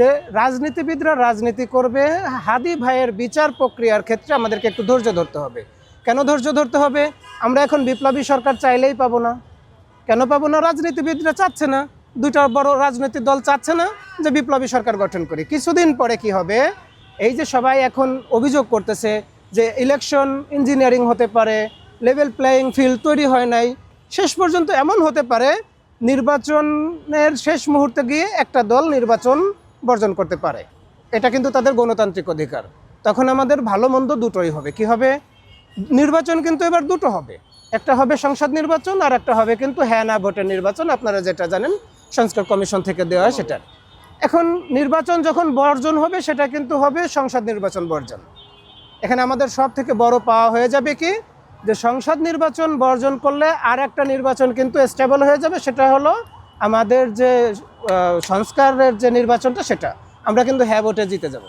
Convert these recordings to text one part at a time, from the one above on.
যে রাজনীতিবিদরা রাজনীতি করবে, হাদি ভাইয়ের বিচার প্রক্রিয়ার ক্ষেত্রে আমাদেরকে একটু ধৈর্য ধরতে হবে। কেন ধৈর্য ধরতে হবে? আমরা এখন বিপ্লবী সরকার চাইলেই পাবো না। কেন পাবো না? রাজনীতিবিদরা চাচ্ছে না, দুইটা বড় রাজনৈতিক দল চাচ্ছে না যে বিপ্লবী সরকার গঠন করি। কিছুদিন পরে কি হবে? এই যে সবাই এখন অভিযোগ করতেছে যে ইলেকশন ইঞ্জিনিয়ারিং হতে পারে, লেভেল প্লেয়িং ফিল্ড তৈরি হয় নাই, শেষ পর্যন্ত এমন হতে পারে নির্বাচনের শেষ মুহূর্তে গিয়ে একটা দল নির্বাচন বর্জন করতে পারে। এটা কিন্তু তাদের গণতান্ত্রিক অধিকার। তখন আমাদের ভালো মন্দ দুটোই হবে। কি হবে? নির্বাচন কিন্তু এবার দুটো হবে, একটা হবে সংসদ নির্বাচন আর একটা হবে কিন্তু হ্যাঁ না ভোটের নির্বাচন। আপনারা যেটা জানেন সংস্কার কমিশন থেকে দেওয়া হয় সেটা। এখন নির্বাচন যখন বর্জন হবে সেটা কিন্তু হবে সংসদ নির্বাচন বর্জন। এখানে আমাদের সব থেকে বড় পাওয়া হয়ে যাবে কি, যে সংসদ নির্বাচন বর্জন করলে আর একটা নির্বাচন কিন্তু স্টেবল হয়ে যাবে। সেটা হলো আমাদের যে সংস্কারের যে নির্বাচনটা, সেটা আমরা কিন্তু হ্যাঁ ভোটে জিতে যাব।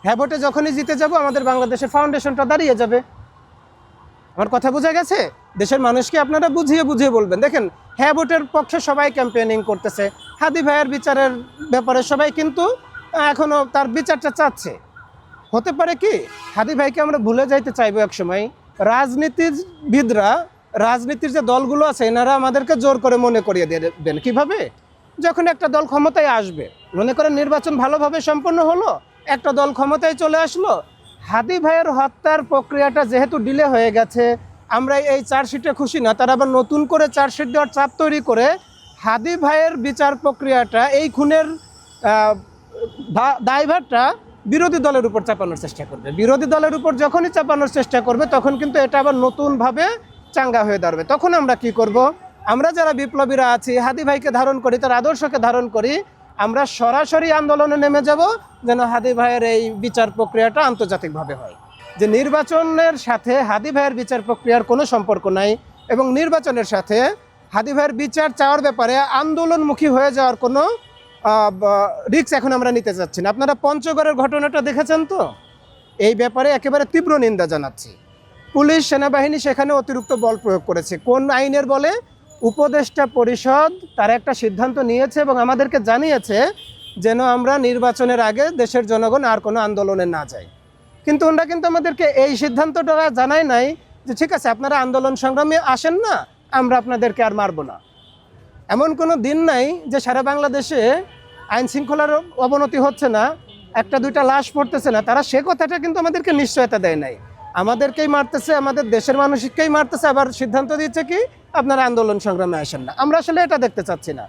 হ্যাঁ ভোটে যখনই জিতে যাব আমাদের বাংলাদেশের ফাউন্ডেশনটা দাঁড়িয়ে যাবে। আমার কথা বোঝা গেছে? দেশের মানুষকে আপনারা বুঝিয়ে বুঝিয়ে বলবেন। দেখেন, হ্যাঁ ভোটের পক্ষে সবাই ক্যাম্পেইনিং করতেছে, হাদি ভাইয়ের বিচারের ব্যাপারে সবাই কিন্তু এখনও তার বিচারটা চাচ্ছে। হতে পারে কি হাদি ভাইকে আমরা ভুলে যাইতে চাইবো এক সময়। রাজনীতিবিদরা, রাজনীতির যে দলগুলো আছে, এনারা আমাদেরকে জোর করে মনে করিয়ে দেবেন। কিভাবে? যখন একটা দল ক্ষমতায় আসবে, মনে করেন নির্বাচন ভালোভাবে সম্পন্ন হলো, একটা দল ক্ষমতায় চলে আসলো, হাদি ভাইয়ের হত্যার প্রক্রিয়াটা যেহেতু ডিলে হয়ে গেছে, আমরা এই চার্জশিটে খুশি না, তারা আবার নতুন করে চার্জশিট দেওয়ার চাপ তৈরি করে হাদি ভাইয়ের বিচার প্রক্রিয়াটা, এই খুনের দায়ভারটা বিরোধী দলের উপর চাপানোর চেষ্টা করবে। বিরোধী দলের উপর যখনই চাপানোর চেষ্টা করবে তখন কিন্তু এটা আবার নতুনভাবে চাঙ্গা হয়ে দাঁড়াবে। তখন আমরা কি করব? আমরা যারা বিপ্লবীরা আছি, হাদি ভাইকে ধারণ করি, তার আদর্শকে ধারণ করি, আমরা সরাসরি আন্দোলনে নেমে যাব যেন হাদি ভাইয়ের এই বিচার প্রক্রিয়াটা আন্তর্জাতিকভাবে হয়। যে নির্বাচনের সাথে হাদি ভাইয়ের বিচার প্রক্রিয়ার কোনো সম্পর্ক নাই, এবং নির্বাচনের সাথে হাদি ভাইয়ের বিচার চাওয়ার ব্যাপারে আন্দোলনমুখী হয়ে যাওয়ার কোনো রিস্ক এখন আমরা নিতে চাচ্ছি না। আপনারা পঞ্চগড়ের ঘটনাটা দেখেছেন তো? এই ব্যাপারে একেবারে তীব্র নিন্দা জানাচ্ছি। পুলিশ, সেনাবাহিনী সেখানে অতিরিক্ত বল প্রয়োগ করেছে। কোন আইনের বলে? উপদেষ্টা পরিষদ তার একটা সিদ্ধান্ত নিয়েছে এবং আমাদেরকে জানিয়েছে যেন আমরা নির্বাচনের আগে দেশের জনগণ আর কোনো আন্দোলনে না যায়। কিন্তু ওনারা কিন্তু আমাদেরকে এই সিদ্ধান্তটা জানায় নাই যে ঠিক আছে, আপনারা আন্দোলন সংগ্রামে আসেন না, আমরা আপনাদেরকে আর মারব না। এমন কোনো দিন নাই যে সারা বাংলাদেশে আইন শৃঙ্খলার অবনতি হচ্ছে না, একটা দুইটা লাশ পড়তেছে না, তারা সে কথাটা কিন্তু আমাদেরকে নিশ্চয়তা দেয় নাই। আমাদেরকেই মারতেছে, আমাদের দেশের মানুষকেই মারতেছে, আবার সিদ্ধান্ত দিচ্ছে কি আপনারা আন্দোলন সংগ্রামে আসেন না। আমরা আসলে এটা দেখতে চাচ্ছি না।